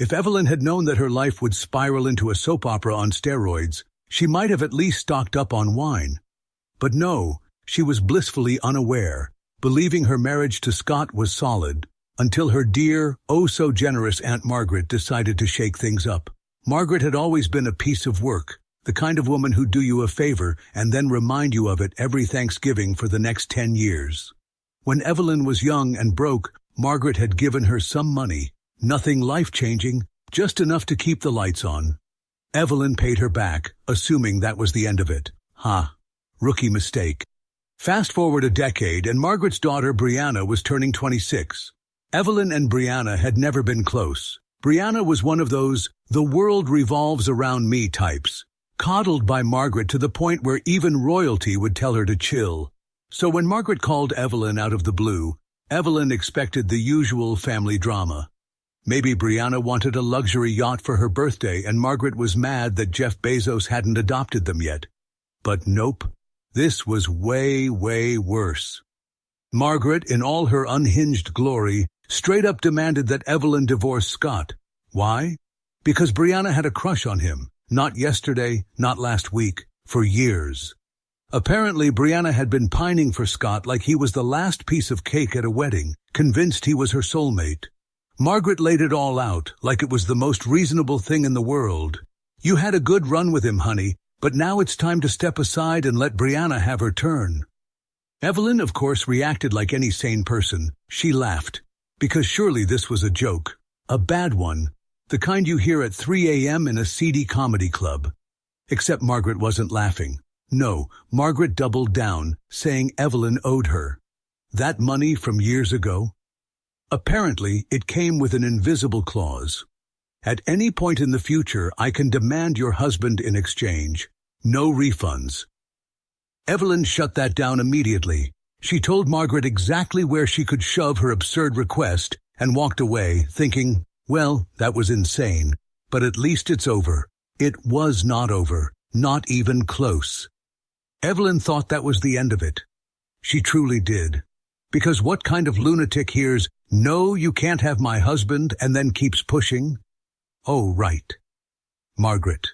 If Evelyn had known that her life would spiral into a soap opera on steroids, she might have at least stocked up on wine. But no, she was blissfully unaware, believing her marriage to Scott was solid, until her dear, oh-so-generous Aunt Margaret decided to shake things up. Margaret had always been a piece of work, the kind of woman who'd do you a favor and then remind you of it every Thanksgiving for the next 10 years. When Evelyn was young and broke, Margaret had given her some money, nothing life-changing, just enough to keep the lights on. Evelyn paid her back, assuming that was the end of it. Rookie mistake. Fast forward a decade, and Margaret's daughter Brianna was turning 26. Evelyn and Brianna had never been close. Brianna was one of those "the world revolves around me" types, coddled by Margaret to the point where even royalty would tell her to chill. So when Margaret called Evelyn out of the blue, Evelyn expected the usual family drama. Maybe Brianna wanted a luxury yacht for her birthday and Margaret was mad that Jeff Bezos hadn't adopted them yet. But nope, this was way, way worse. Margaret, in all her unhinged glory, straight up demanded that Evelyn divorce Scott. Why? Because Brianna had a crush on him. Not yesterday, not last week, for years. Apparently, Brianna had been pining for Scott like he was the last piece of cake at a wedding, convinced he was her soulmate. Margaret laid it all out, like it was the most reasonable thing in the world. You had a good run with him, honey, but now it's time to step aside and let Brianna have her turn. Evelyn, of course, reacted like any sane person. She laughed, because surely this was a joke. A bad one, the kind you hear at 3 a.m. in a seedy comedy club. Except Margaret wasn't laughing. No, Margaret doubled down, saying Evelyn owed her that money from years ago. Apparently, it came with an invisible clause. At any point in the future, I can demand your husband in exchange. No refunds. Evelyn shut that down immediately. She told Margaret exactly where she could shove her absurd request and walked away, thinking, well, that was insane, but at least it's over. It was not over, not even close. Evelyn thought that was the end of it. She truly did. Because what kind of lunatic hears, "No, you can't have my husband," and then keeps pushing? Oh, right. Margaret.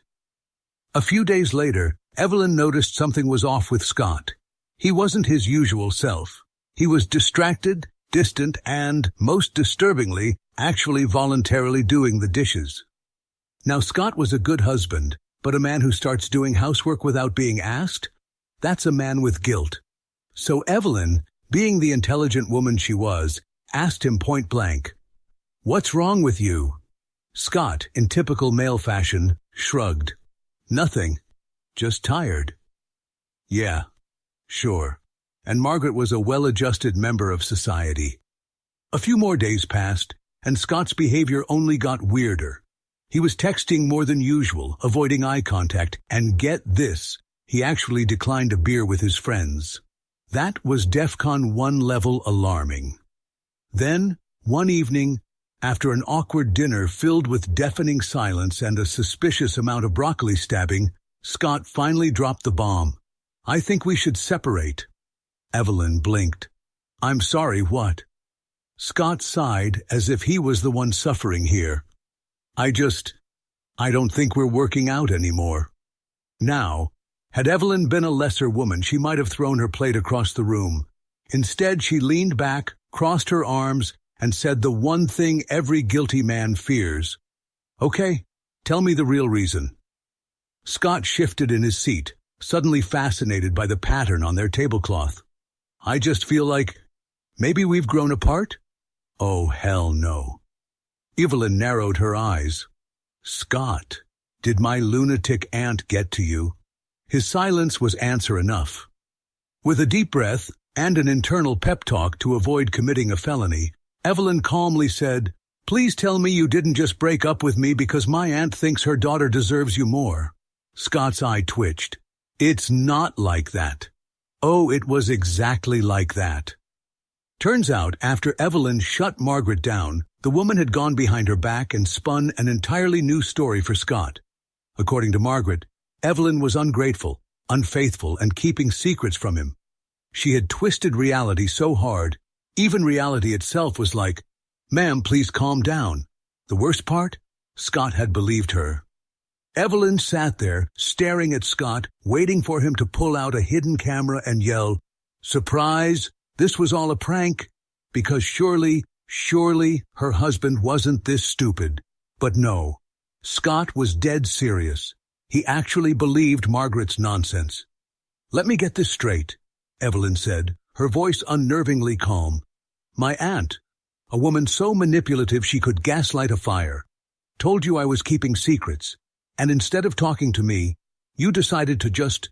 A few days later, Evelyn noticed something was off with Scott. He wasn't his usual self. He was distracted, distant, and, most disturbingly, actually voluntarily doing the dishes. Now, Scott was a good husband, but a man who starts doing housework without being asked? That's a man with guilt. So Evelyn, being the intelligent woman she was, asked him point blank, "What's wrong with you?" Scott, in typical male fashion, shrugged. "Nothing. Just tired." Yeah, sure. And Margaret was a well-adjusted member of society. A few more days passed, and Scott's behavior only got weirder. He was texting more than usual, avoiding eye contact, and get this, he actually declined a beer with his friends. That was DEFCON 1 level alarming. Then, one evening, after an awkward dinner filled with deafening silence and a suspicious amount of broccoli stabbing, Scott finally dropped the bomb. "I think we should separate." Evelyn blinked. "I'm sorry, what?" Scott sighed as if he was the one suffering here. I don't think we're working out anymore." Now, had Evelyn been a lesser woman, she might have thrown her plate across the room. Instead, she leaned back, crossed her arms, and said the one thing every guilty man fears. "Okay, tell me the real reason." Scott shifted in his seat, suddenly fascinated by the pattern on their tablecloth. "I just feel like maybe we've grown apart?" "Oh, hell no." Evelyn narrowed her eyes. "Scott, did my lunatic aunt get to you?" His silence was answer enough. With a deep breath and an internal pep talk to avoid committing a felony, Evelyn calmly said, "Please tell me you didn't just break up with me because my aunt thinks her daughter deserves you more." Scott's eye twitched. "It's not like that." Oh, it was exactly like that. Turns out, after Evelyn shut Margaret down, the woman had gone behind her back and spun an entirely new story for Scott. According to Margaret, Evelyn was ungrateful, unfaithful, and keeping secrets from him. She had twisted reality so hard, even reality itself was like, "Ma'am, please calm down." The worst part? Scott had believed her. Evelyn sat there, staring at Scott, waiting for him to pull out a hidden camera and yell, "Surprise! This was all a prank!" Because surely her husband wasn't this stupid. But no, Scott was dead serious. He actually believed Margaret's nonsense. "Let me get this straight," Evelyn said, her voice unnervingly calm. "My aunt, a woman so manipulative she could gaslight a fire, told you I was keeping secrets, and instead of talking to me, you decided to just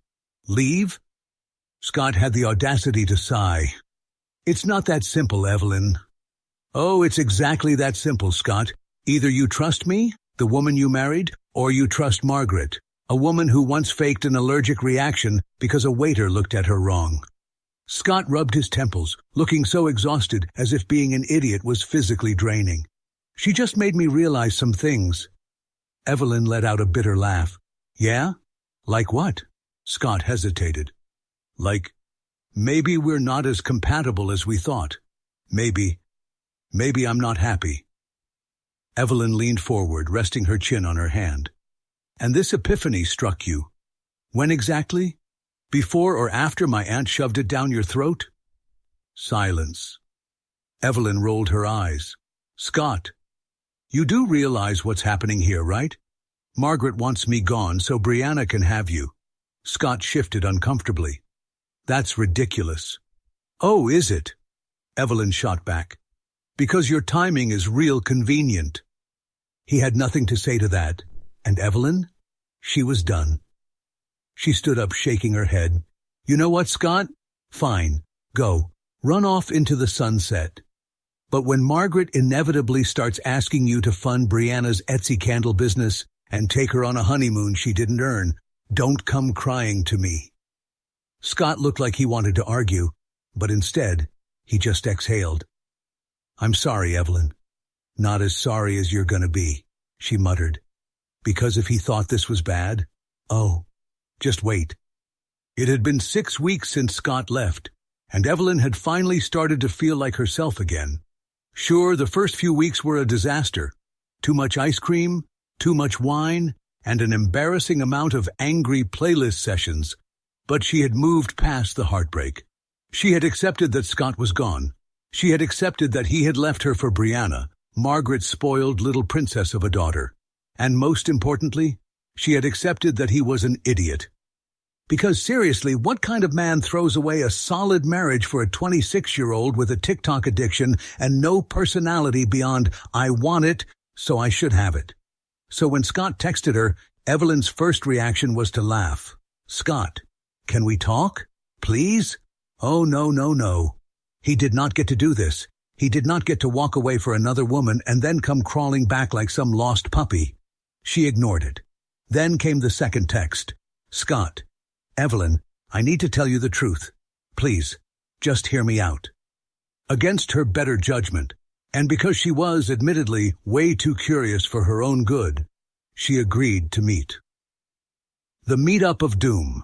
leave?" Scott had the audacity to sigh. "It's not that simple, Evelyn." "Oh, it's exactly that simple, Scott. Either you trust me, the woman you married, or you trust Margaret, a woman who once faked an allergic reaction because a waiter looked at her wrong." Scott rubbed his temples, looking so exhausted as if being an idiot was physically draining. "She just made me realize some things." Evelyn let out a bitter laugh. "Yeah? Like what?" Scott hesitated. "Like, maybe we're not as compatible as we thought. Maybe I'm not happy." Evelyn leaned forward, resting her chin on her hand. "And this epiphany struck you. When exactly? Before or after my aunt shoved it down your throat?" Silence. Evelyn rolled her eyes. "Scott, you do realize what's happening here, right? Margaret wants me gone so Brianna can have you." Scott shifted uncomfortably. "That's ridiculous." "Oh, is it?" Evelyn shot back. "Because your timing is real convenient." He had nothing to say to that, and Evelyn? She was done. She stood up, shaking her head. "You know what, Scott? Fine. Go. Run off into the sunset. But when Margaret inevitably starts asking you to fund Brianna's Etsy candle business and take her on a honeymoon she didn't earn, don't come crying to me." Scott looked like he wanted to argue, but instead, he just exhaled. "I'm sorry, Evelyn. Not as sorry as you're gonna be," she muttered. Because if he thought this was bad, oh, just wait. It had been 6 weeks since Scott left, and Evelyn had finally started to feel like herself again. Sure, the first few weeks were a disaster. Too much ice cream, too much wine, and an embarrassing amount of angry playlist sessions. But she had moved past the heartbreak. She had accepted that Scott was gone. She had accepted that he had left her for Brianna, Margaret's spoiled little princess of a daughter. And most importantly, she had accepted that he was an idiot. Because seriously, what kind of man throws away a solid marriage for a 26-year-old with a TikTok addiction and no personality beyond, "I want it, so I should have it"? So when Scott texted her, Evelyn's first reaction was to laugh. "Scott, can we talk? Please?" Oh, no. He did not get to do this. He did not get to walk away for another woman and then come crawling back like some lost puppy. She ignored it. Then came the second text. "Scott, Evelyn, I need to tell you the truth. Please, just hear me out." Against her better judgment, and because she was, admittedly, way too curious for her own good, she agreed to meet. The meetup of doom.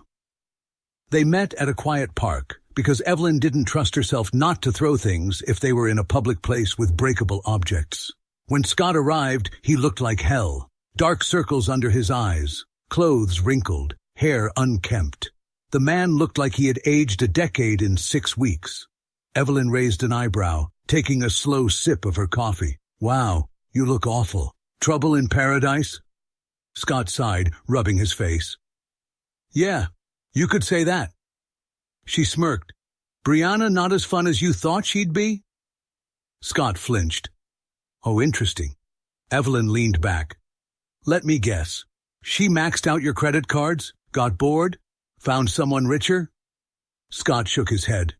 They met at a quiet park, because Evelyn didn't trust herself not to throw things if they were in a public place with breakable objects. When Scott arrived, he looked like hell. Dark circles under his eyes, clothes wrinkled, hair unkempt. The man looked like he had aged a decade in 6 weeks. Evelyn raised an eyebrow, taking a slow sip of her coffee. "Wow, you look awful. Trouble in paradise?" Scott sighed, rubbing his face. "Yeah, you could say that." She smirked. "Brianna not as fun as you thought she'd be?" Scott flinched. "Oh, interesting." Evelyn leaned back. "Let me guess. She maxed out your credit cards, got bored, found someone richer?" Scott shook his head.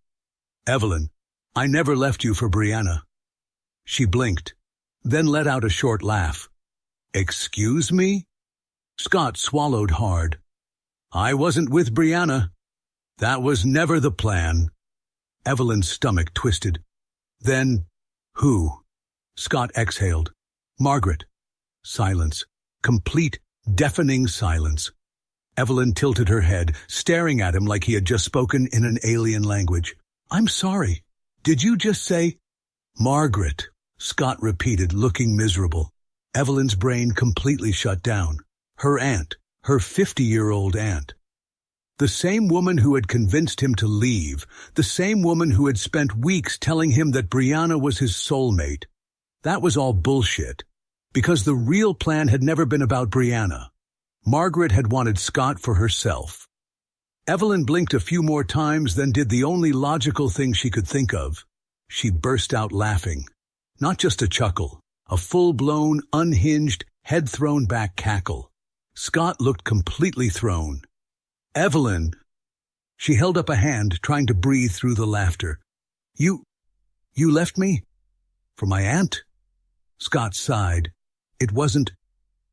"Evelyn, I never left you for Brianna." She blinked, then let out a short laugh. "Excuse me?" Scott swallowed hard. "I wasn't with Brianna. That was never the plan." Evelyn's stomach twisted. "Then, who?" Scott exhaled. "Margaret." Silence. Complete, deafening silence. Evelyn tilted her head, staring at him like he had just spoken in an alien language. "I'm sorry. Did you just say—" "Margaret," Scott repeated, looking miserable. Evelyn's brain completely shut down. Her aunt, her 50-year-old aunt. The same woman who had convinced him to leave, the same woman who had spent weeks telling him that Brianna was his soulmate. That was all bullshit, because the real plan had never been about Brianna. Margaret had wanted Scott for herself. Evelyn blinked a few more times, then did the only logical thing she could think of. She burst out laughing. Not just a chuckle, a full-blown, unhinged, head-thrown-back cackle. Scott looked completely thrown. "Evelyn!" She held up a hand, trying to breathe through the laughter. You left me? For my aunt?" Scott sighed. "It wasn't—"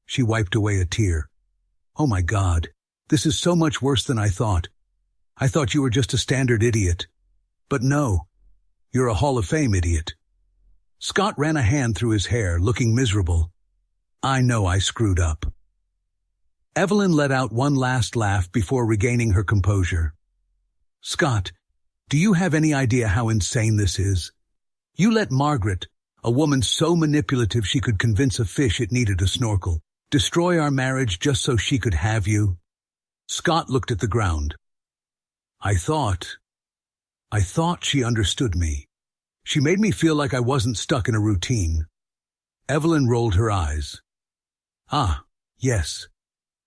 She wiped away a tear. "Oh my God, this is so much worse than I thought. I thought you were just a standard idiot. But no, you're a Hall of Fame idiot." Scott ran a hand through his hair, looking miserable. "I know I screwed up." Evelyn let out one last laugh before regaining her composure. "Scott, do you have any idea how insane this is? You let Margaret, a woman so manipulative she could convince a fish it needed a snorkel, destroy our marriage just so she could have you?" Scott looked at the ground. I thought she understood me. She made me feel like I wasn't stuck in a routine." Evelyn rolled her eyes. "Ah, yes.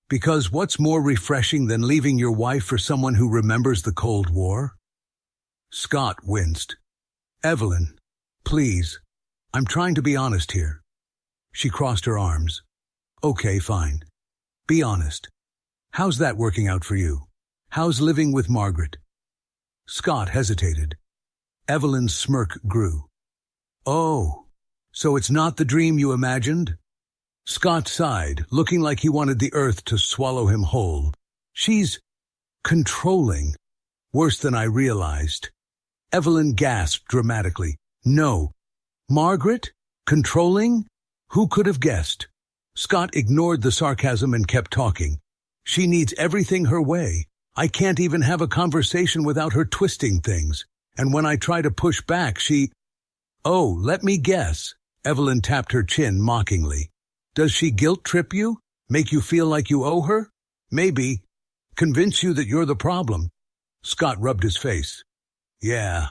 Because what's more refreshing than leaving your wife for someone who remembers the Cold War?" Scott winced. "Evelyn, please, I'm trying to be honest here." She crossed her arms. "Okay, fine. Be honest. How's that working out for you? How's living with Margaret?" Scott hesitated. Evelyn's smirk grew. "Oh, so it's not the dream you imagined?" Scott sighed, looking like he wanted the earth to swallow him whole. "She's controlling. Worse than I realized." Evelyn gasped dramatically. "No. Margaret? Controlling? Who could have guessed?" Scott ignored the sarcasm and kept talking. "She needs everything her way. I can't even have a conversation without her twisting things. And when I try to push back, she—" "Oh, let me guess." Evelyn tapped her chin mockingly. "Does she guilt-trip you? Make you feel like you owe her? Maybe. Convince you that you're the problem?" Scott rubbed his face. "Yeah."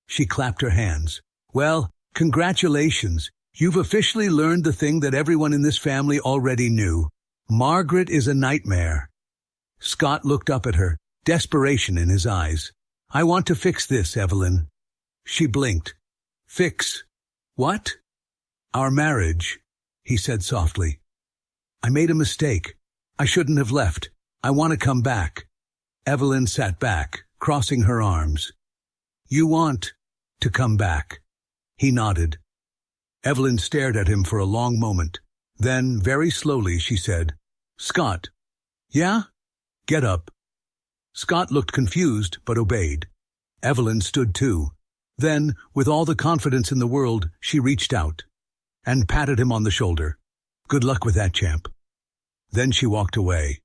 She clapped her hands. "Well, congratulations. You've officially learned the thing that everyone in this family already knew. Margaret is a nightmare." Scott looked up at her, desperation in his eyes. "I want to fix this, Evelyn." She blinked. "Fix? What?" "Our marriage," he said softly. "I made a mistake. I shouldn't have left. I want to come back." Evelyn sat back, crossing her arms. "You want to come back?" He nodded. Evelyn stared at him for a long moment. Then, very slowly, she said, "Scott." "Yeah?" "Get up." Scott looked confused, but obeyed. Evelyn stood too. Then, with all the confidence in the world, she reached out and patted him on the shoulder. "Good luck with that, champ." Then she walked away.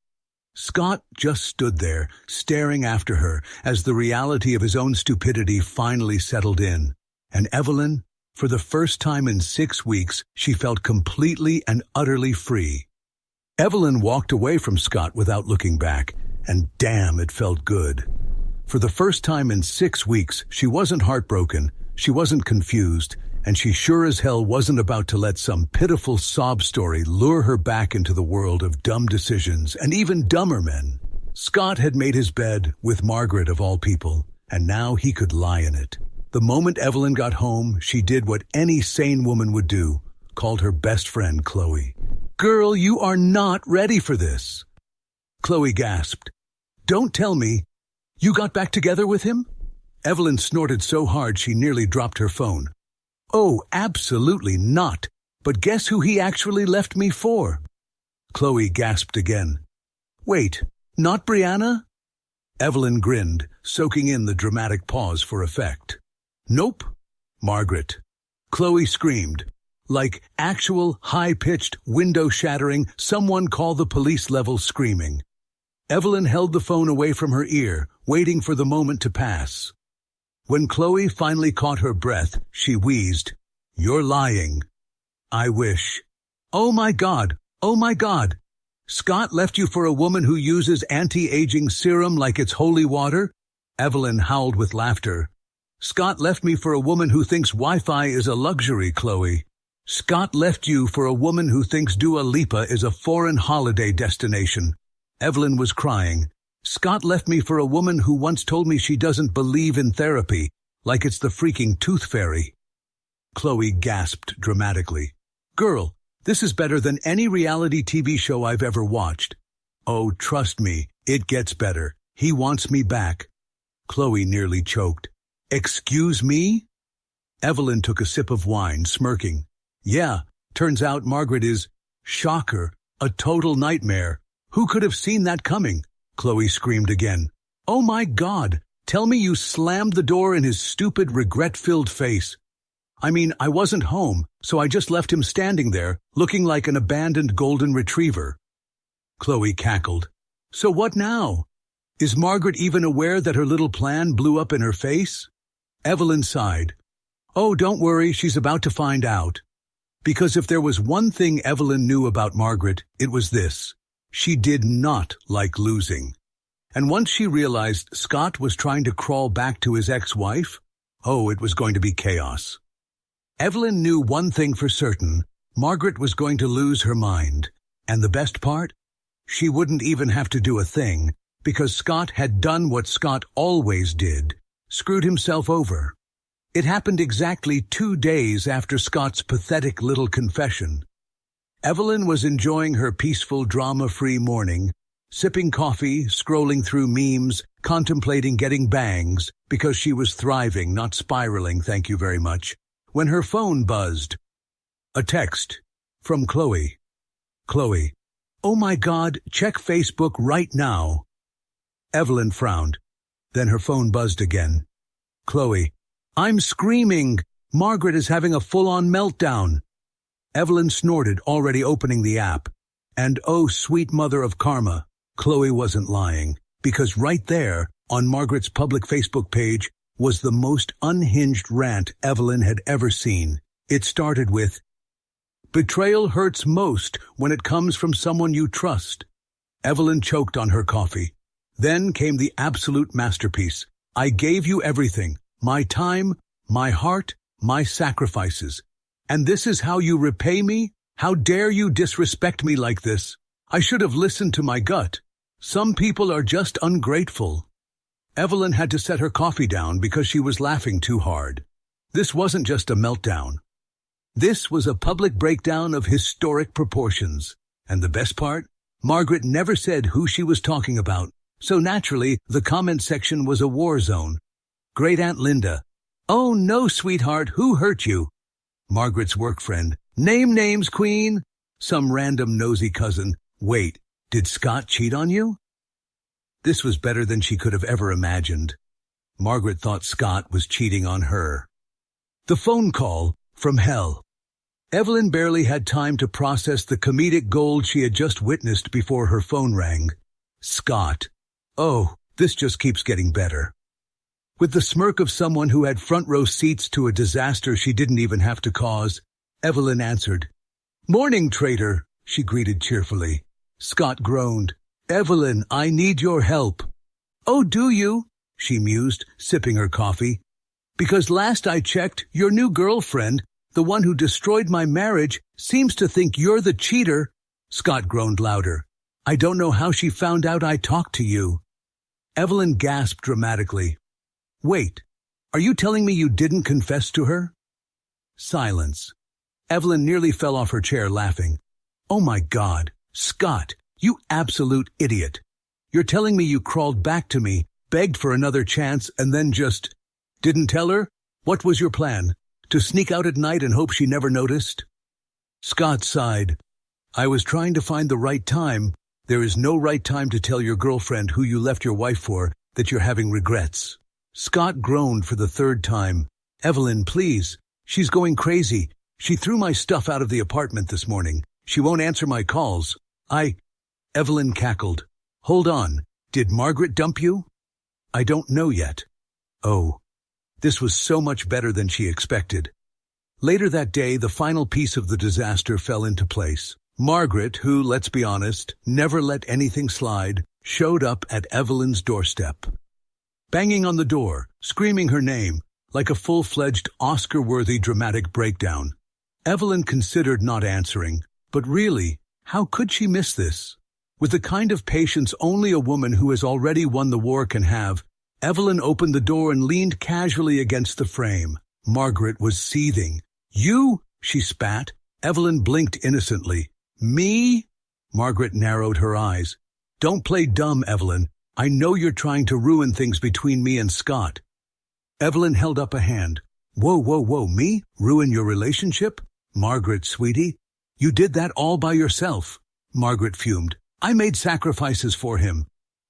Scott just stood there, staring after her, as the reality of his own stupidity finally settled in. And Evelyn, for the first time in 6 weeks, she felt completely and utterly free. Evelyn walked away from Scott without looking back, and damn, it felt good. For the first time in 6 weeks, she wasn't heartbroken, she wasn't confused, and she sure as hell wasn't about to let some pitiful sob story lure her back into the world of dumb decisions and even dumber men. Scott had made his bed, with Margaret of all people, and now he could lie in it. The moment Evelyn got home, she did what any sane woman would do, called her best friend Chloe. "Girl, you are not ready for this." Chloe gasped. "Don't tell me. You got back together with him?" Evelyn snorted so hard she nearly dropped her phone. "Oh, absolutely not. But guess who he actually left me for?" Chloe gasped again. "Wait, not Brianna?" Evelyn grinned, soaking in the dramatic pause for effect. "Nope, Margaret." Chloe screamed. Like actual, high-pitched, window-shattering, someone call the police level screaming. Evelyn held the phone away from her ear, waiting for the moment to pass. When Chloe finally caught her breath, she wheezed, "You're lying." "I wish." Oh my God! Oh my God! Scott left you for a woman who uses anti-aging serum like it's holy water? Evelyn howled with laughter. Scott left me for a woman who thinks Wi-Fi is a luxury, Chloe. Scott left you for a woman who thinks Dua Lipa is a foreign holiday destination. Evelyn was crying. Scott left me for a woman who once told me she doesn't believe in therapy, like it's the freaking tooth fairy. Chloe gasped dramatically. Girl, this is better than any reality TV show I've ever watched. Oh, trust me, it gets better. He wants me back. Chloe nearly choked. Excuse me? Evelyn took a sip of wine, smirking. Yeah, turns out Margaret is, shocker, a total nightmare. Who could have seen that coming? Chloe screamed again. Oh my God, tell me you slammed the door in his stupid, regret-filled face. I mean, I wasn't home, so I just left him standing there, looking like an abandoned golden retriever. Chloe cackled. So what now? Is Margaret even aware that her little plan blew up in her face? Evelyn sighed. Oh, don't worry, she's about to find out. Because if there was one thing Evelyn knew about Margaret, it was this. She did not like losing. And once she realized Scott was trying to crawl back to his ex-wife, oh, it was going to be chaos. Evelyn knew one thing for certain. Margaret was going to lose her mind. And the best part? She wouldn't even have to do a thing, because Scott had done what Scott always did, screwed himself over. It happened exactly 2 days after Scott's pathetic little confession. Evelyn was enjoying her peaceful, drama-free morning, sipping coffee, scrolling through memes, contemplating getting bangs, because she was thriving, not spiraling, thank you very much, when her phone buzzed. A text from Chloe. Chloe, oh my God, check Facebook right now. Evelyn frowned. Then her phone buzzed again. Chloe, I'm screaming. Margaret is having a full-on meltdown. Evelyn snorted, already opening the app. And oh, sweet mother of karma, Chloe wasn't lying, because right there, on Margaret's public Facebook page, was the most unhinged rant Evelyn had ever seen. It started with, betrayal hurts most when it comes from someone you trust. Evelyn choked on her coffee. Then came the absolute masterpiece. I gave you everything, my time, my heart, my sacrifices. And this is how you repay me? How dare you disrespect me like this? I should have listened to my gut. Some people are just ungrateful. Evelyn had to set her coffee down because she was laughing too hard. This wasn't just a meltdown. This was a public breakdown of historic proportions. And the best part? Margaret never said who she was talking about. So naturally, the comment section was a war zone. Great Aunt Linda. Oh no, sweetheart, who hurt you? Margaret's work friend. Name names, queen. Some random nosy cousin. Wait, did Scott cheat on you? This was better than she could have ever imagined. Margaret thought Scott was cheating on her. The phone call from hell. Evelyn barely had time to process the comedic gold she had just witnessed before her phone rang. Scott. Oh, this just keeps getting better. With the smirk of someone who had front row seats to a disaster she didn't even have to cause, Evelyn answered. Morning, traitor, she greeted cheerfully. Scott groaned. Evelyn, I need your help. Oh, do you? She mused, sipping her coffee. Because last I checked, your new girlfriend, the one who destroyed my marriage, seems to think you're the cheater. Scott groaned louder. I don't know how she found out I talked to you. Evelyn gasped dramatically. Wait, are you telling me you didn't confess to her? Silence. Evelyn nearly fell off her chair laughing. Oh my God, Scott, you absolute idiot. You're telling me you crawled back to me, begged for another chance, and then just didn't tell her? What was your plan? To sneak out at night and hope she never noticed? Scott sighed. I was trying to find the right time. There is no right time to tell your girlfriend who you left your wife for that you're having regrets. Scott groaned for the third time. Evelyn, please. She's going crazy. She threw my stuff out of the apartment this morning. She won't answer my calls. Evelyn cackled. Hold on. Did Margaret dump you? I don't know yet. Oh. This was so much better than she expected. Later that day, the final piece of the disaster fell into place. Margaret, who, let's be honest, never let anything slide, showed up at Evelyn's doorstep. Banging on the door, screaming her name, like a full-fledged Oscar-worthy dramatic breakdown. Evelyn considered not answering, but really, how could she miss this? With the kind of patience only a woman who has already won the war can have, Evelyn opened the door and leaned casually against the frame. Margaret was seething. "You?" she spat. Evelyn blinked innocently. "Me?" Margaret narrowed her eyes. "Don't play dumb, Evelyn. I know you're trying to ruin things between me and Scott." Evelyn held up a hand. Whoa, me? Ruin your relationship? Margaret, sweetie, you did that all by yourself." Margaret fumed. "I made sacrifices for him."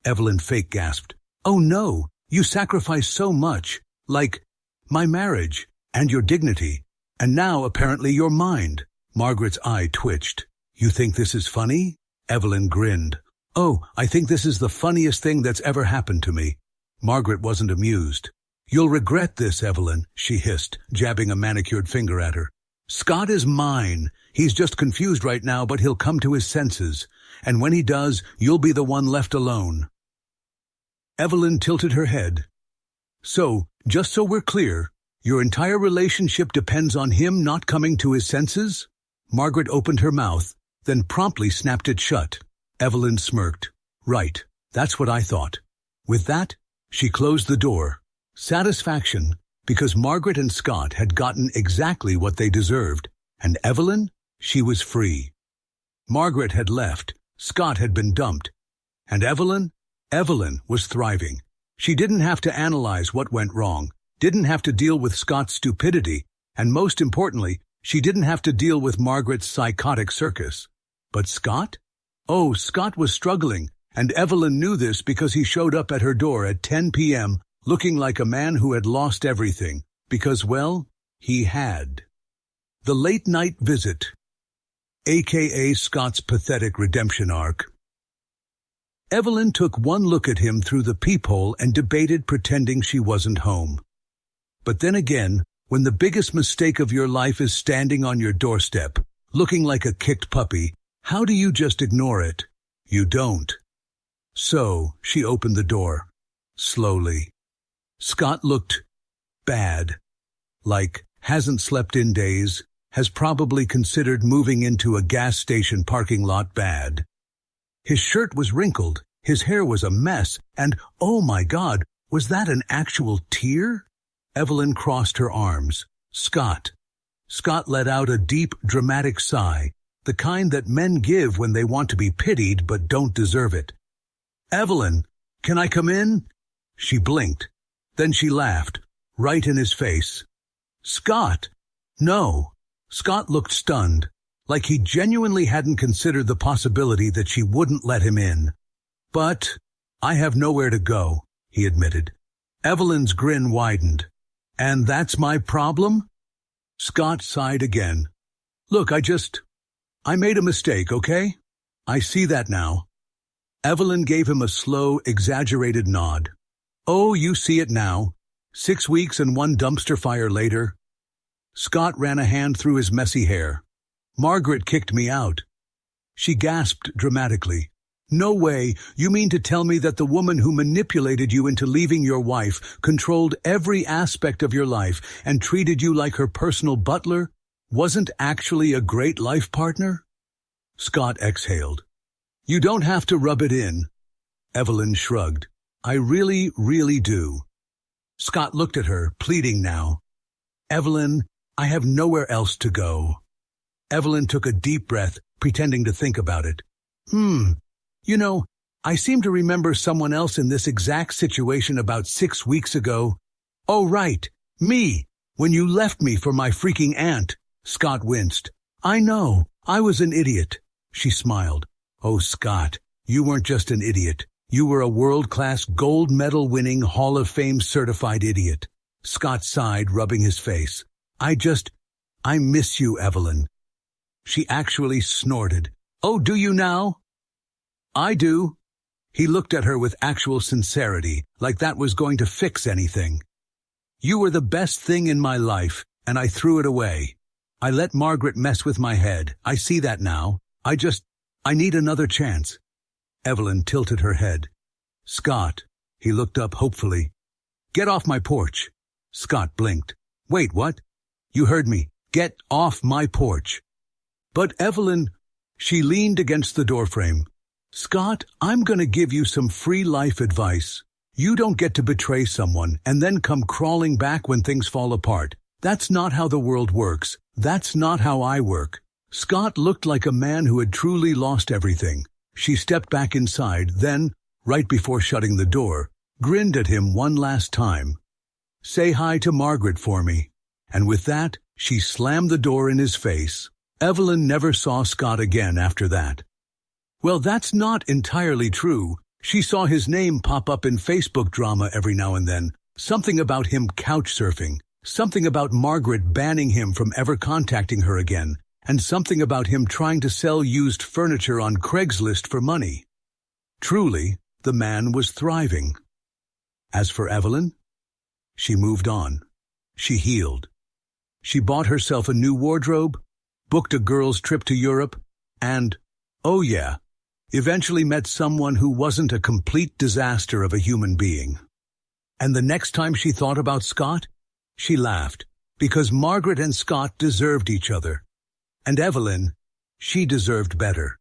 Evelyn fake gasped. "Oh no, you sacrificed so much. Like, my marriage, and your dignity, and now apparently your mind." Margaret's eye twitched. "You think this is funny?" Evelyn grinned. "Oh, I think this is the funniest thing that's ever happened to me." Margaret wasn't amused. "You'll regret this, Evelyn," she hissed, jabbing a manicured finger at her. "Scott is mine. He's just confused right now, but he'll come to his senses. And when he does, you'll be the one left alone." Evelyn tilted her head. "So, just so we're clear, your entire relationship depends on him not coming to his senses?" Margaret opened her mouth, then promptly snapped it shut. Evelyn smirked. "Right, that's what I thought." With that, she closed the door. Satisfaction, because Margaret and Scott had gotten exactly what they deserved, and Evelyn, she was free. Margaret had left, Scott had been dumped, and Evelyn was thriving. She didn't have to analyze what went wrong, didn't have to deal with Scott's stupidity, and most importantly, she didn't have to deal with Margaret's psychotic circus. But Scott? Oh, Scott was struggling, and Evelyn knew this because he showed up at her door at 10 p.m., looking like a man who had lost everything, because, well, he had. The late-night visit, a.k.a. Scott's pathetic redemption arc. Evelyn took one look at him through the peephole and debated pretending she wasn't home. But then again, when the biggest mistake of your life is standing on your doorstep, looking like a kicked puppy, how do you just ignore it? You don't. So, she opened the door. Slowly. Scott looked bad. Like, hasn't slept in days, has probably considered moving into a gas station parking lot bad. His shirt was wrinkled, his hair was a mess, and, oh my God, was that an actual tear? Evelyn crossed her arms. Scott. Scott let out a deep, dramatic sigh, the kind that men give when they want to be pitied but don't deserve it. "Evelyn, can I come in?" She blinked. Then she laughed, right in his face. "Scott!" "No." Scott looked stunned, like he genuinely hadn't considered the possibility that she wouldn't let him in. "But I have nowhere to go," he admitted. Evelyn's grin widened. "And that's my problem?" Scott sighed again. "Look, I made a mistake, okay? I see that now." Evelyn gave him a slow, exaggerated nod. "Oh, you see it now. 6 weeks and one dumpster fire later." Scott ran a hand through his messy hair. "Margaret kicked me out." She gasped dramatically. "No way, you mean to tell me that the woman who manipulated you into leaving your wife, controlled every aspect of your life, and treated you like her personal butler, wasn't actually a great life partner?" Scott exhaled. "You don't have to rub it in." Evelyn shrugged. "I really, really do." Scott looked at her, pleading now. "Evelyn, I have nowhere else to go." Evelyn took a deep breath, pretending to think about it. You know, I seem to remember someone else in this exact situation about 6 weeks ago." "Oh, right, me, when you left me for my freaking aunt." Scott winced. "I know, I was an idiot." She smiled. "Oh, Scott, you weren't just an idiot. You were a world-class gold medal-winning Hall of Fame certified idiot." Scott sighed, rubbing his face. I miss you, Evelyn." She actually snorted. "Oh, do you now?" "I do." He looked at her with actual sincerity, like that was going to fix anything. "You were the best thing in my life, and I threw it away." I let Margaret mess with my head. I see that now. I need another chance. Evelyn tilted her head. Scott. He looked up hopefully. Get off my porch. Scott blinked. Wait, what? You heard me. Get off my porch. But Evelyn, she leaned against the doorframe. Scott, I'm gonna give you some free life advice. You don't get to betray someone and then come crawling back when things fall apart. That's not how the world works. That's not how I work. Scott looked like a man who had truly lost everything. She stepped back inside, then, right before shutting the door, grinned at him one last time. Say hi to Margaret for me. And with that, she slammed the door in his face. Evelyn never saw Scott again after that. Well, that's not entirely true. She saw his name pop up in Facebook drama every now and then. Something about him couch surfing. Something about Margaret banning him from ever contacting her again. And something about him trying to sell used furniture on Craigslist for money. Truly, the man was thriving. As for Evelyn, she moved on. She healed. She bought herself a new wardrobe, booked a girl's trip to Europe, and, oh yeah, eventually met someone who wasn't a complete disaster of a human being. And the next time she thought about Scott, she laughed, because Margaret and Scott deserved each other. And Evelyn, she deserved better.